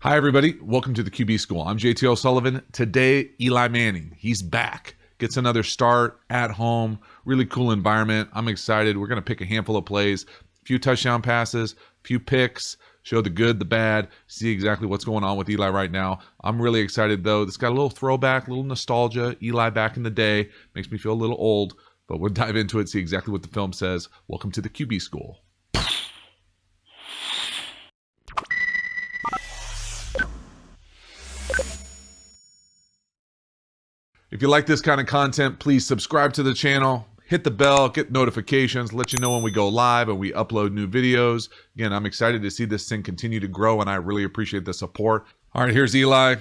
Hi, everybody. Welcome to the QB School. I'm JT O'Sullivan. Today, Eli Manning. He's back. Gets another start at home. Really cool environment. I'm excited. We're going to pick a handful of plays, a few touchdown passes, a few picks, show the good, the bad, see exactly what's going on with Eli right now. I'm really excited, though. This got a little throwback, a little nostalgia. Eli back in the day. Makes me feel a little old, but we'll dive into it, see exactly what the film says. Welcome to the QB School. If you like this kind of content, please subscribe to the channel, hit the bell, get notifications, let you know when we go live and we upload new videos. Again, I'm excited to see this thing continue to grow, and I really appreciate the support. All right, here's Eli.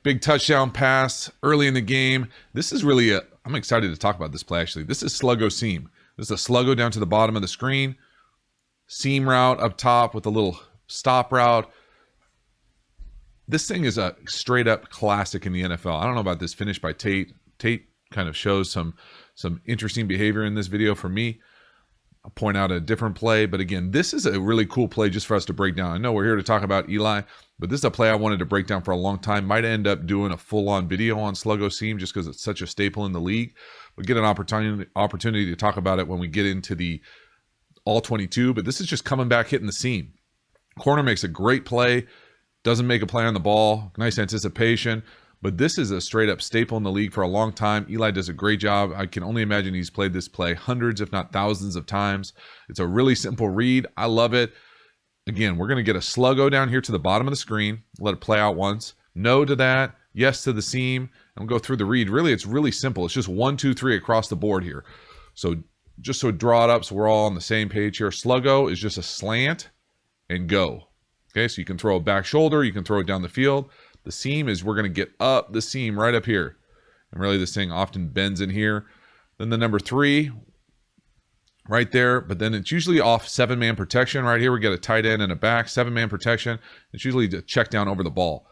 Big touchdown pass early in the game. This is really I'm excited to talk about this play, actually. This is Sluggo seam. This is a Sluggo down to the bottom of the screen. Seam route up top with a little stop route. This thing is a straight up classic in the NFL. I don't know about this finish by Tate. Tate kind of shows some interesting behavior in this video for me. I'll point out a different play, but again, this is a really cool play just for us to break down. I know we're here to talk about Eli, but this is a play I wanted to break down for a long time. Might end up doing a full-on video on Sluggo seam just because it's such a staple in the league. We'll get an opportunity to talk about it when we get into the all 22, but this is just coming back hitting the seam. Corner makes a great play. Doesn't make a play on the ball. Nice anticipation. But this is a straight-up staple in the league for a long time. Eli does a great job. I can only imagine he's played this play hundreds, if not thousands of times. It's a really simple read. I love it. Again, we're going to get a Sluggo down here to the bottom of the screen. Let it play out once. No to that. Yes to the seam. And we'll go through the read. Really, it's really simple. It's just 1, 2, 3 across the board here. So just so draw it up so we're all on the same page here. Sluggo is just a slant and go. Okay, so you can throw a back shoulder. You can throw it down the field. The seam is we're going to get up the seam right up here. And really this thing often bends in here. Then the number 3 right there. But then it's usually off 7-man protection. Right here we get a tight end and a back. 7-man protection. It's usually a check down over the ball.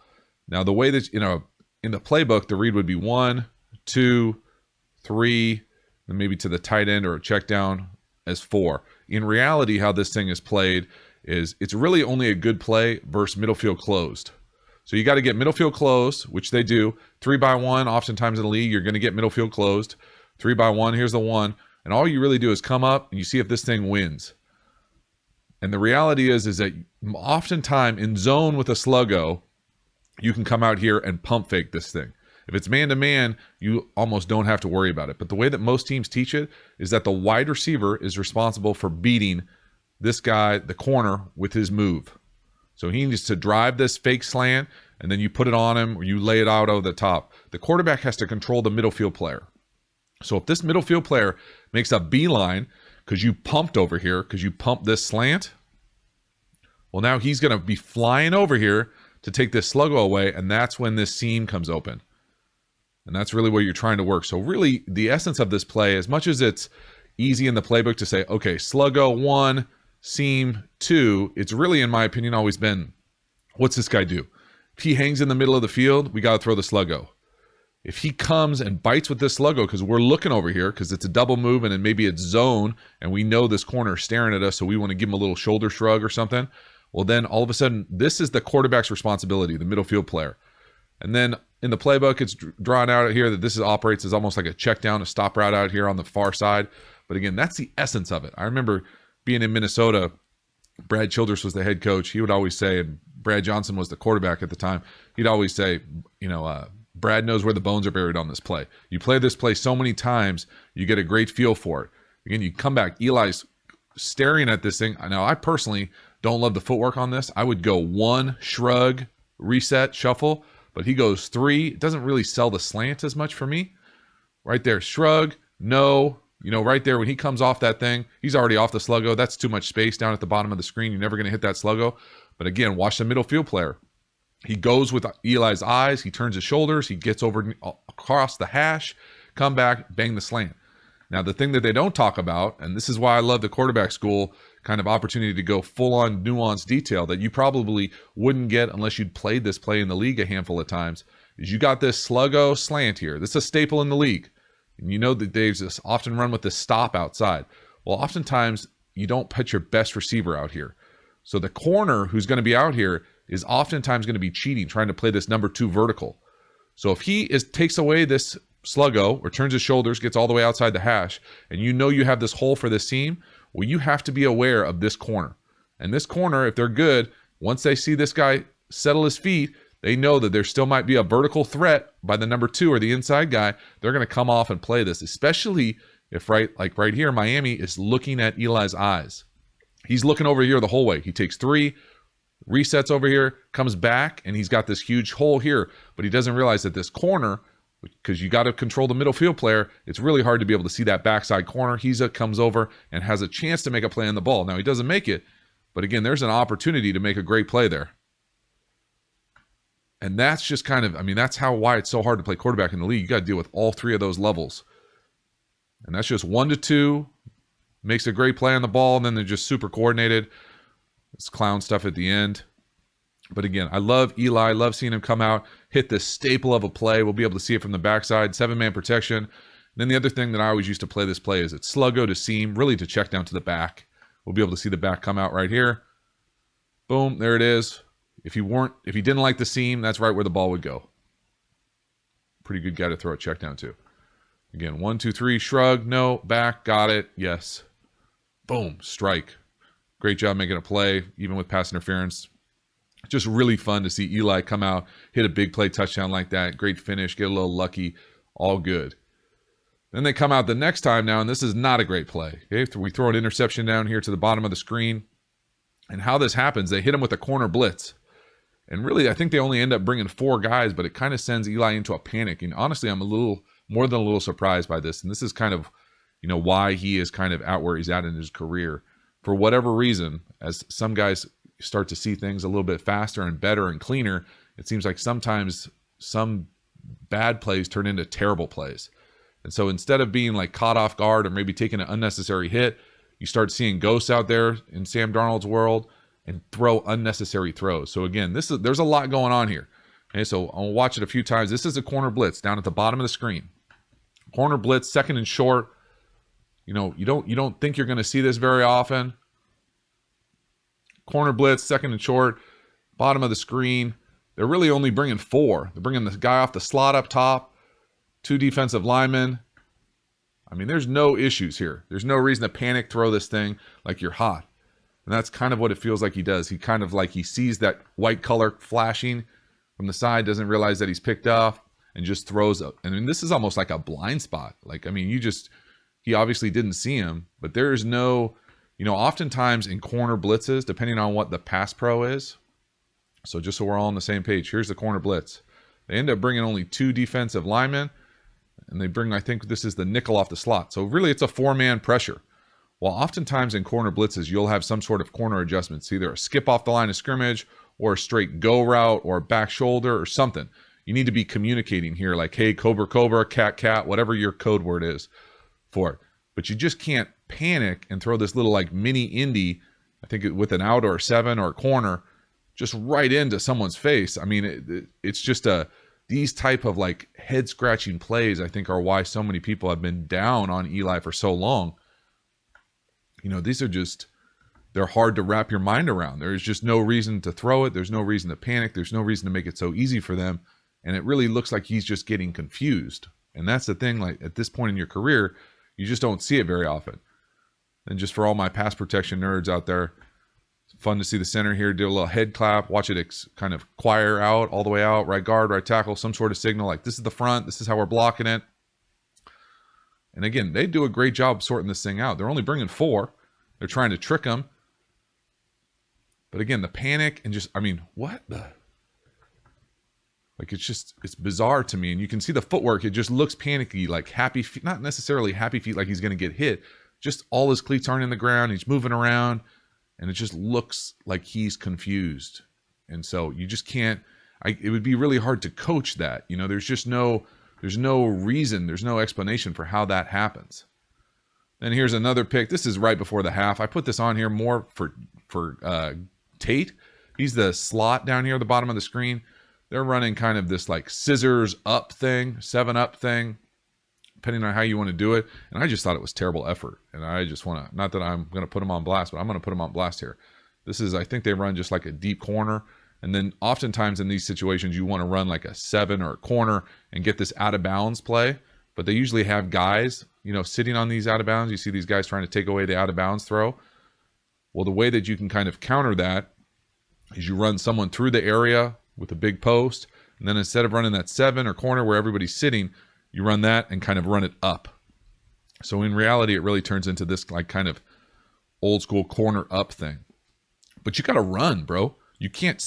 Now the way that, in the playbook, the read would be 1, 2, 3, and maybe to the tight end or a check down as 4. In reality, how this thing is played is it's really only a good play versus middle field closed. So you got to get middle field closed, which they do. 3-by-1, oftentimes in the league, you're going to get middle field closed. 3-by-1, here's the 1. And all you really do is come up and you see if this thing wins. And the reality is that oftentimes in zone with a Sluggo, you can come out here and pump fake this thing. If it's man-to-man, you almost don't have to worry about it. But the way that most teams teach it is that the wide receiver is responsible for beating this guy, the corner, with his move. So he needs to drive this fake slant, and then you put it on him, or you lay it out over the top. The quarterback has to control the middle field player. So if this middle field player makes a beeline because you pumped over here, because you pumped this slant, well, now he's going to be flying over here to take this Sluggo away, and that's when this seam comes open. And that's really what you're trying to work. So really, the essence of this play, as much as it's easy in the playbook to say, okay, Sluggo 1, seam 2, it's really, in my opinion, always been, what's this guy do? If he hangs in the middle of the field, we got to throw the Sluggo. If he comes and bites with this Sluggo, because we're looking over here, because it's a double move and then maybe it's zone, and we know this corner is staring at us, so we want to give him a little shoulder shrug or something, well, then all of a sudden, this is the quarterback's responsibility, the middle field player. And then in the playbook, it's drawn out here that this operates as almost like a check down, a stop route out here on the far side. But again, that's the essence of it. I remember being in Minnesota, Brad Childress was the head coach. He would always say, and Brad Johnson was the quarterback at the time, he'd always say, Brad knows where the bones are buried on this play. You play this play so many times, you get a great feel for it. Again, you come back, Eli's staring at this thing. Now, I personally don't love the footwork on this. I would go 1, shrug, reset, shuffle, but he goes 3. It doesn't really sell the slant as much for me. Right there, shrug, no. Right there, when he comes off that thing, he's already off the Sluggo. That's too much space down at the bottom of the screen. You're never going to hit that Sluggo. But again, watch the middle field player. He goes with Eli's eyes. He turns his shoulders. He gets over across the hash, come back, bang the slant. Now, the thing that they don't talk about, and this is why I love the quarterback school kind of opportunity to go full-on nuanced detail that you probably wouldn't get unless you'd played this play in the league a handful of times, is you got this Sluggo slant here. This is a staple in the league. And you know that they've just often run with the stop outside. Well, oftentimes you don't put your best receiver out here. So the corner who's going to be out here, is oftentimes going to be cheating, trying to play this number 2 vertical. So if he takes away this Sluggo or turns his shoulders, gets all the way outside the hash, and you know you have this hole for this seam, well, you have to be aware of this corner. And this corner, if they're good, once they see this guy settle his feet, they know that there still might be a vertical threat by the number 2 or the inside guy. They're going to come off and play this, especially if right here, Miami is looking at Eli's eyes. He's looking over here the whole way. He takes 3, resets over here, comes back, and he's got this huge hole here. But he doesn't realize that this corner, because you got to control the middle field player, it's really hard to be able to see that backside corner. He comes over and has a chance to make a play on the ball. Now, he doesn't make it, but again, there's an opportunity to make a great play there. And that's just kind of, I mean, that's why it's so hard to play quarterback in the league. You got to deal with all 3 of those levels. And that's just 1 to 2. Makes a great play on the ball, and then they're just super coordinated. It's clown stuff at the end. But again, I love Eli. I love seeing him come out, hit this staple of a play. We'll be able to see it from the backside. 7-man protection. And then the other thing that I always used to play this play is it's Sluggo to seam, really to check down to the back. We'll be able to see the back come out right here. Boom, there it is. If he didn't like the seam, that's right where the ball would go. Pretty good guy to throw a check down to. Again, 1, 2, 3, shrug, no, back, got it, yes. Boom, strike. Great job making a play, even with pass interference. Just really fun to see Eli come out, hit a big play touchdown like that. Great finish, get a little lucky, all good. Then they come out the next time now, and this is not a great play. Okay? We throw an interception down here to the bottom of the screen. And how this happens, they hit him with a corner blitz. And really, I think they only end up bringing 4 guys, but it kind of sends Eli into a panic. And honestly, I'm more than a little surprised by this. And this is kind of, why he is kind of out where he's at in his career. For whatever reason, as some guys start to see things a little bit faster and better and cleaner, it seems like sometimes some bad plays turn into terrible plays. And so instead of being like caught off guard or maybe taking an unnecessary hit, you start seeing ghosts out there in Sam Darnold's world and throw unnecessary throws. So again, there's a lot going on here. Okay, so I'll watch it a few times. This is a corner blitz down at the bottom of the screen. Corner blitz, second and short. You don't think you're going to see this very often. Corner blitz, second and short, bottom of the screen. They're really only bringing 4. They're bringing the guy off the slot up top, 2 defensive linemen. I mean, there's no issues here. There's no reason to panic throw this thing like you're hot. And that's kind of what it feels like he does. He kind of like he sees that white color flashing from the side, doesn't realize that he's picked off, and just throws up. I mean, this is almost like a blind spot. Like, I mean, he obviously didn't see him, but there is no, oftentimes in corner blitzes, depending on what the pass pro is. So just so we're all on the same page, here's the corner blitz. They end up bringing only 2 defensive linemen, and they bring, I think this is the nickel off the slot. So really it's a 4-man pressure. Well, oftentimes in corner blitzes, you'll have some sort of corner adjustments, either a skip off the line of scrimmage or a straight go route or a back shoulder or something. You need to be communicating here like, hey, cobra, cat, whatever your code word is for it. But you just can't panic and throw this little like mini indie, I think with an out or a 7 or a corner, just right into someone's face. I mean, it's just these type of like head scratching plays, I think, are why so many people have been down on Eli for so long. These are just, they're hard to wrap your mind around. There's just no reason to throw it. There's no reason to panic. There's no reason to make it so easy for them. And it really looks like he's just getting confused. And that's the thing, like at this point in your career, you just don't see it very often. And just for all my pass protection nerds out there, it's fun to see the center here do a little head clap, watch it kind of choir out all the way out, right guard, right tackle, some sort of signal like this is the front, this is how we're blocking it. And again, they do a great job sorting this thing out. They're only bringing 4. They're trying to trick them. But again, the panic and just, I mean, what the? Like, it's bizarre to me. And you can see the footwork. It just looks panicky, like happy feet, not necessarily happy feet like he's going to get hit. Just all his cleats aren't in the ground. He's moving around. And it just looks like he's confused. And so you just can't, it would be really hard to coach that. There's no reason, there's no explanation for how that happens. Then here's another pick. This is right before the half. I put this on here more for Tate. He's the slot down here at the bottom of the screen. They're running kind of this like scissors up thing, 7-up thing, depending on how you want to do it. And I just thought it was terrible effort. And I just want to, not that I'm going to put them on blast, but I'm going to put them on blast here. This is, I think they run just like a deep corner. And then oftentimes in these situations, you want to run like a 7 or a corner and get this out of bounds play. But they usually have guys, you know, sitting on these out of bounds. You see these guys trying to take away the out of bounds throw. Well, the way that you can kind of counter that is you run someone through the area with a big post. And then instead of running that 7 or corner where everybody's sitting, you run that and kind of run it up. So in reality, it really turns into this like kind of old school corner up thing. But you got to run, bro. You can't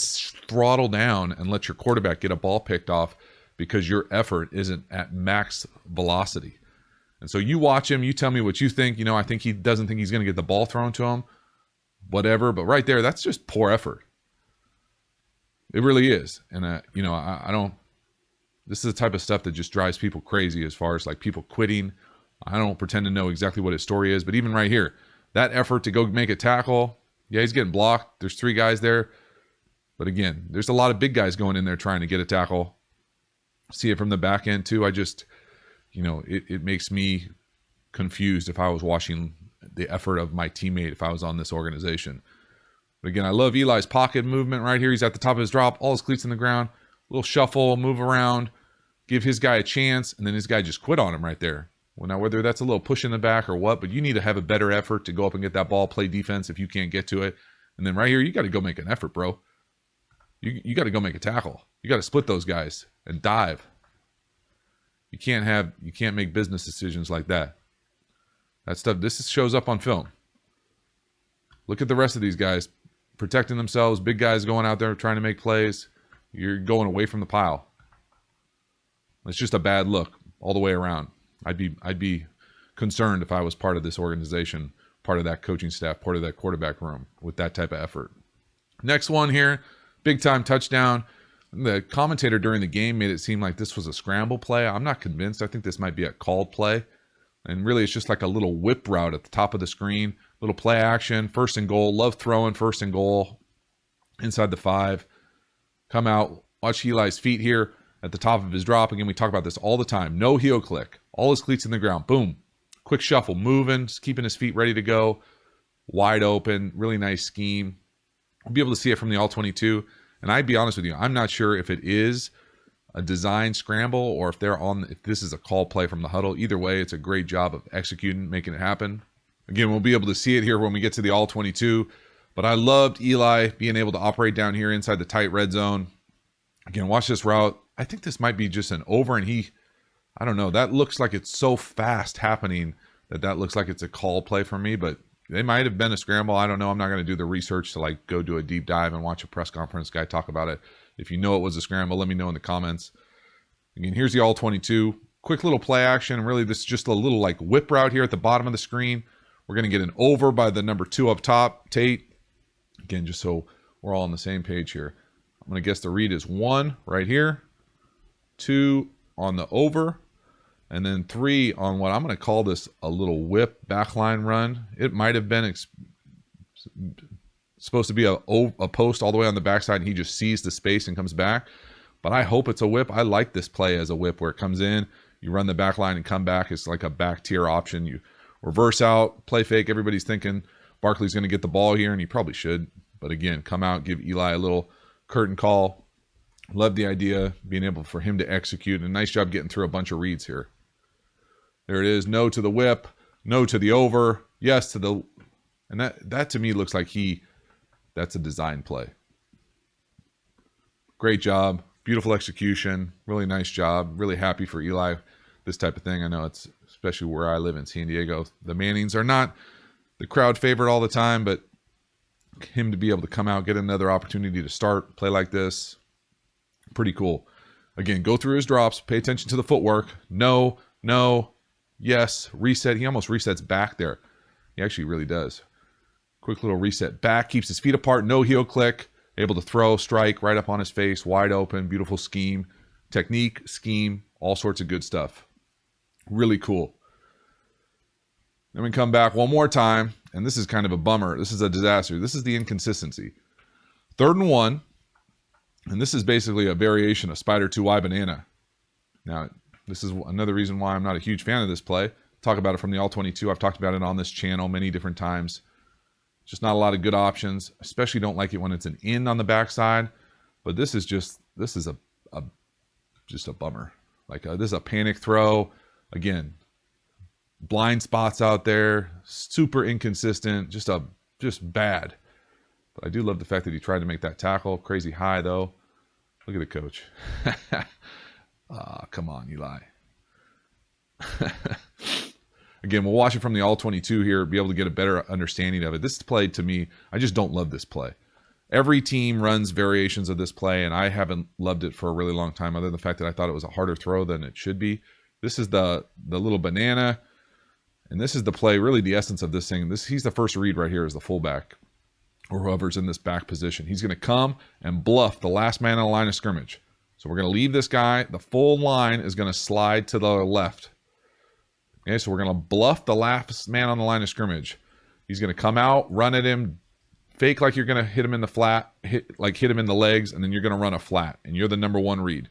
throttle down and let your quarterback get a ball picked off because your effort isn't at max velocity. And so you watch him, you tell me what you think. You know, I think he doesn't think he's going to get the ball thrown to him, whatever. But right there, that's just poor effort. It really is. And, you know, I don't, this is the type of stuff that just drives people crazy as far as like people quitting. I don't pretend to know exactly what his story is, but even right here, that effort to go make a tackle, yeah, he's getting blocked. There's 3 guys there. But again, there's a lot of big guys going in there trying to get a tackle. See it from the back end too. I just, you know, it makes me confused if I was watching the effort of my teammate if I was on this organization. But again, I love Eli's pocket movement right here. He's at the top of his drop, all his cleats in the ground, a little shuffle, move around, give his guy a chance, and then his guy just quit on him right there. Well, now whether that's a little push in the back or what, but you need to have a better effort to go up and get that ball, play defense if you can't get to it. And then right here, you got to go make an effort, bro. You got to go make a tackle. You got to split those guys and dive. You can't make business decisions like that. That stuff, this shows up on film. Look at the rest of these guys protecting themselves. Big guys going out there trying to make plays. You're going away from the pile. It's just a bad look all the way around. I'd be concerned if I was part of this organization, part of that coaching staff, part of that quarterback room with that type of effort. Next one here. Big time touchdown. The commentator during the game made it seem like this was a scramble play. I'm not convinced. I think this might be a called play. And really, it's just like a little whip route at the top of the screen. Little play action, 1st and goal. Love throwing 1st and goal inside the 5. Come out. Watch Eli's feet here at the top of his drop. Again, we talk about this all the time. No heel click. All his cleats in the ground. Boom. Quick shuffle. Moving. Just keeping his feet ready to go. Wide open. Really nice scheme. We'll be able to see it from the All-22. And I'd be honest with you, I'm not sure if it is a design scramble or if this is a call play from the huddle. Either way, it's a great job of executing, making it happen. Again, we'll be able to see it here when we get to the All-22. But I loved Eli being able to operate down here inside the tight red zone. Again, watch this route. I think this might be just an over, and I don't know. That looks like it's so fast happening that looks like it's a call play for me, but they might have been a scramble. I don't know. I'm not going to do the research to like go do a deep dive and watch a press conference guy talk about it. If you know it was a scramble, let me know in the comments. Again, here's the All-22. Quick little play action. Really, this is just a little like whip route here at the bottom of the screen. We're going to get an over by the number 2 up top, Tate. Again, just so we're all on the same page here. I'm going to guess the read is 1 right here, 2 on the over, and then 3 on what I'm going to call this a little whip backline run. It might have been supposed to be a post all the way on the backside, and he just sees the space and comes back. But I hope it's a whip. I like this play as a whip where it comes in, you run the back line and come back. It's like a back tier option. You reverse out, play fake. Everybody's thinking Barkley's going to get the ball here, and he probably should. But again, come out, give Eli a little curtain call. Love the idea, being able for him to execute. And nice job getting through a bunch of reads here. There it is. No to the whip. No to the over. Yes to the... And that to me looks like that's a design play. Great job. Beautiful execution. Really nice job. Really happy for Eli. This type of thing. I know it's, especially where I live in San Diego, the Mannings are not the crowd favorite all the time, but him to be able to come out, get another opportunity to start, play like this, pretty cool. Again, go through his drops, pay attention to the footwork. No, yes, reset. He almost resets back there. He actually really does. Quick little reset back, keeps his feet apart, no heel click, able to throw, strike right up on his face, wide open, beautiful scheme, technique, scheme, all sorts of good stuff. Really cool. Then we come back one more time, and this is kind of a bummer. This is a disaster. This is the inconsistency. 3rd and 1, and this is basically a variation of Spider 2Y Banana. Now, this is another reason why I'm not a huge fan of this play. Talk about it from the All-22. I've talked about it on this channel many different times. Just not a lot of good options. Especially don't like it when it's an in on the backside. But this is just a bummer. Like this is a panic throw. Again, blind spots out there, super inconsistent, just bad. But I do love the fact that he tried to make that tackle. Crazy high though. Look at it, coach. Come on, Eli. Again, we'll watch it from the all 22 here, be able to get a better understanding of it. This play, to me, I just don't love this play. Every team runs variations of this play, and I haven't loved it for a really long time, other than the fact that I thought it was a harder throw than it should be. This is the little banana, and this is the play, really the essence of this thing. He's the first read right here as the fullback, or whoever's in this back position. He's going to come and bluff the last man on the line of scrimmage. So we're going to leave this guy. The full line is going to slide to the left. Okay, so we're going to bluff the last man on the line of scrimmage. He's going to come out, run at him, fake like you're going to hit him in the flat, hit him in the legs, and then you're going to run a flat, and you're the number one read.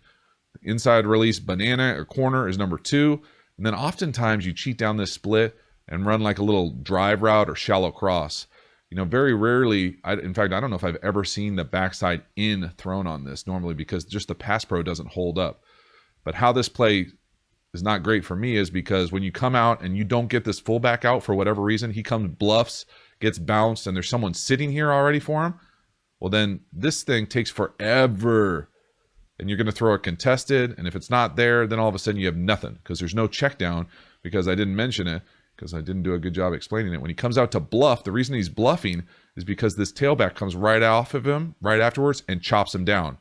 Inside release banana or corner is number 2, and then oftentimes you cheat down this split and run like a little drive route or shallow cross. You know, very rarely, in fact, I don't know if I've ever seen the backside in thrown on this normally, because just the pass pro doesn't hold up. But how this play is not great for me is because when you come out and you don't get this fullback out for whatever reason, he comes, bluffs, gets bounced, and there's someone sitting here already for him, well, then this thing takes forever. And you're going to throw it contested, and if it's not there, then all of a sudden you have nothing, because there's no check down, because I didn't mention it, because I didn't do a good job explaining it. When he comes out to bluff, the reason he's bluffing is because this tailback comes right off of him right afterwards and chops him down.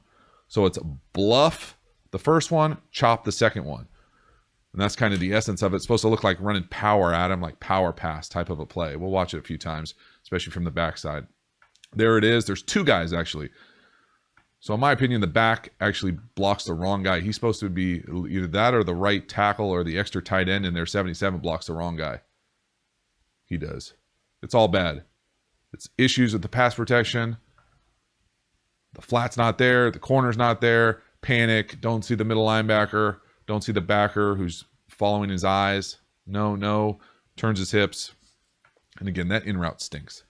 So it's bluff the first one, chop the second one. And that's kind of the essence of it. It's supposed to look like running power at him, like power pass type of a play. We'll watch it a few times, especially from the backside. There it is. There's 2 guys, actually. So in my opinion, the back actually blocks the wrong guy. He's supposed to be either that or the right tackle or the extra tight end, and their 77 blocks the wrong guy. He does. It's all bad. It's issues with the pass protection. The flat's not there. The corner's not there. Panic. Don't see the middle linebacker. Don't see the backer who's following his eyes. No. Turns his hips. And again, that in route stinks.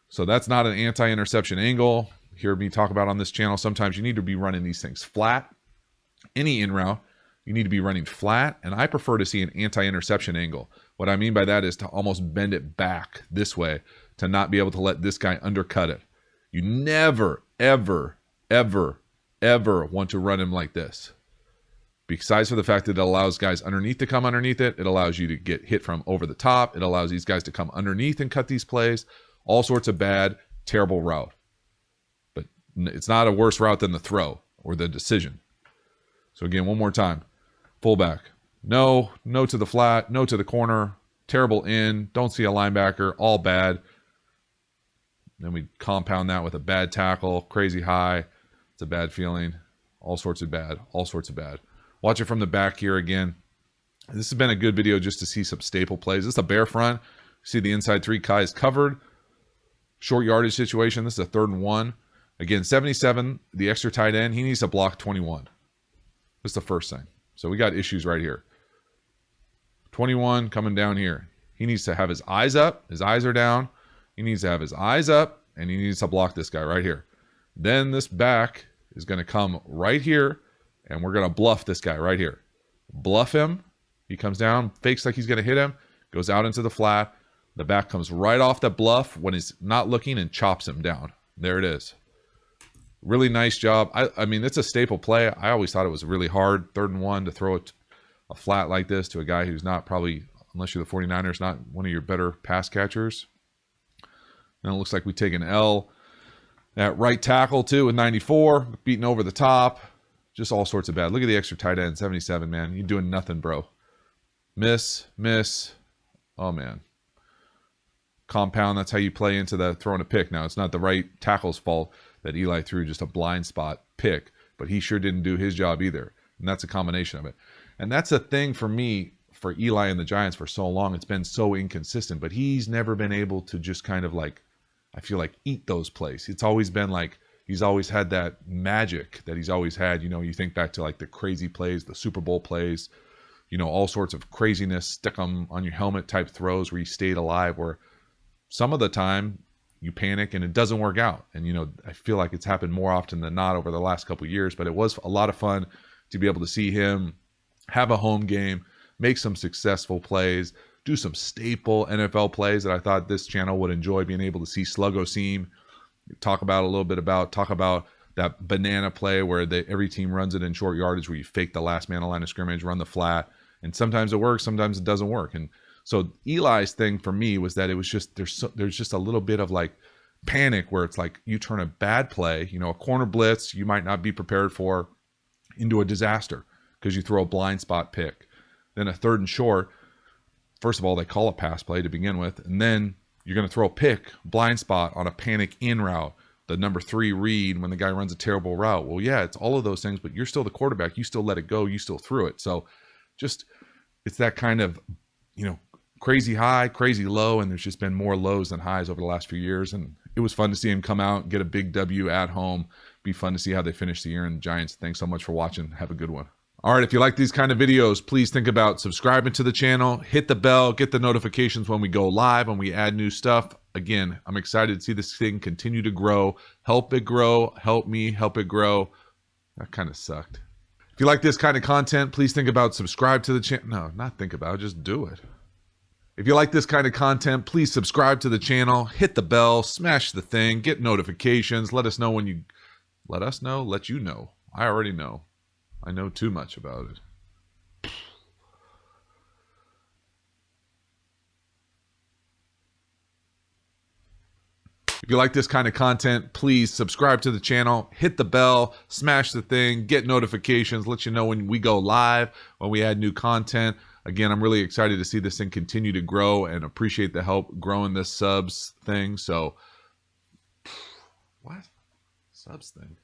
So that's not an anti-interception angle. Hear me talk about on this channel. Sometimes you need to be running these things flat. Any in route, you need to be running flat. And I prefer to see an anti-interception angle. What I mean by that is to almost bend it back this way, to not be able to let this guy undercut it. You never, ever, ever, ever want to run him like this. Besides for the fact that it allows guys underneath to come underneath it, it allows you to get hit from over the top. It allows these guys to come underneath and cut these plays. All sorts of bad, terrible route. But it's not a worse route than the throw or the decision. So again, one more time. Fullback. No to the flat, no to the corner. Terrible in. Don't see a linebacker. All bad. Then we compound that with a bad tackle. Crazy high. It's a bad feeling. All sorts of bad. All sorts of bad. Watch it from the back here again. This has been a good video just to see some staple plays. This is a bear front. See the inside 3 guys covered. Short yardage situation. This is a 3rd and 1. Again, 77, the extra tight end. He needs to block 21. That's the first thing. So we got issues right here. 21 coming down here. He needs to have his eyes up. His eyes are down. He needs to have his eyes up, and he needs to block this guy right here. Then this back is going to come right here, and we're going to bluff this guy right here. Bluff him. He comes down, fakes like he's going to hit him, goes out into the flat. The back comes right off the bluff when he's not looking and chops him down. There it is. Really nice job. I mean, it's a staple play. I always thought it was really hard, 3rd and 1, to throw a flat like this to a guy who's not probably, unless you're the 49ers, not one of your better pass catchers. And it looks like we take an L at right tackle too with 94, beating over the top. Just all sorts of bad. Look at the extra tight end, 77, man. You're doing nothing, bro. Miss. Oh, man. Compound, that's how you play into the throwing a pick. Now, it's not the right tackle's fault that Eli threw just a blind spot pick, but he sure didn't do his job either. And that's a combination of it. And that's a thing for me, for Eli and the Giants for so long. It's been so inconsistent, but he's never been able to just kind of like, I feel like, eat those plays. It's always been like, he's always had that magic that he's always had. You know, you think back to like the crazy plays, the Super Bowl plays, you know, all sorts of craziness, stick them on your helmet type throws where he stayed alive, where some of the time you panic and it doesn't work out. And, you know, I feel like it's happened more often than not over the last couple of years, but it was a lot of fun to be able to see him have a home game, make some successful plays, do some staple NFL plays that I thought this channel would enjoy being able to see Sluggo seam. Talk about that banana play where every team runs it in short yardage, where you fake the last man on line of scrimmage, run the flat. And sometimes it works, sometimes it doesn't work. And so Eli's thing for me was that it was just, there's just a little bit of like panic where it's like you turn a bad play, you know, a corner blitz you might not be prepared for, into a disaster because you throw a blind spot pick. Then a 3rd and short, first of all, they call a pass play to begin with, and then you're going to throw a pick, blind spot on a panic in route, the number 3 read when the guy runs a terrible route. Well, yeah, it's all of those things, but you're still the quarterback. You still let it go. You still threw it. So just, it's that kind of, you know, crazy high, crazy low, and there's just been more lows than highs over the last few years. And it was fun to see him come out, get a big W at home. Be fun to see how they finish the year. And Giants, thanks so much for watching. Have a good one. All right, if you like these kind of videos, please think about subscribing to the channel, hit the bell, get the notifications when we go live, when we add new stuff. Again, I'm excited to see this thing continue to grow. Help it grow. Help me help it grow. That kind of sucked. If you like this kind of content, please think about subscribe to the channel. No, not think about it, just do it. If you like this kind of content, please subscribe to the channel, hit the bell, smash the thing, get notifications. Let us know when you, let you know. I already know. I know too much about it. If you like this kind of content, please subscribe to the channel, hit the bell, smash the thing, get notifications, let you know when we go live, when we add new content. Again, I'm really excited to see this thing continue to grow and appreciate the help growing this subs thing. So, what? Subs thing?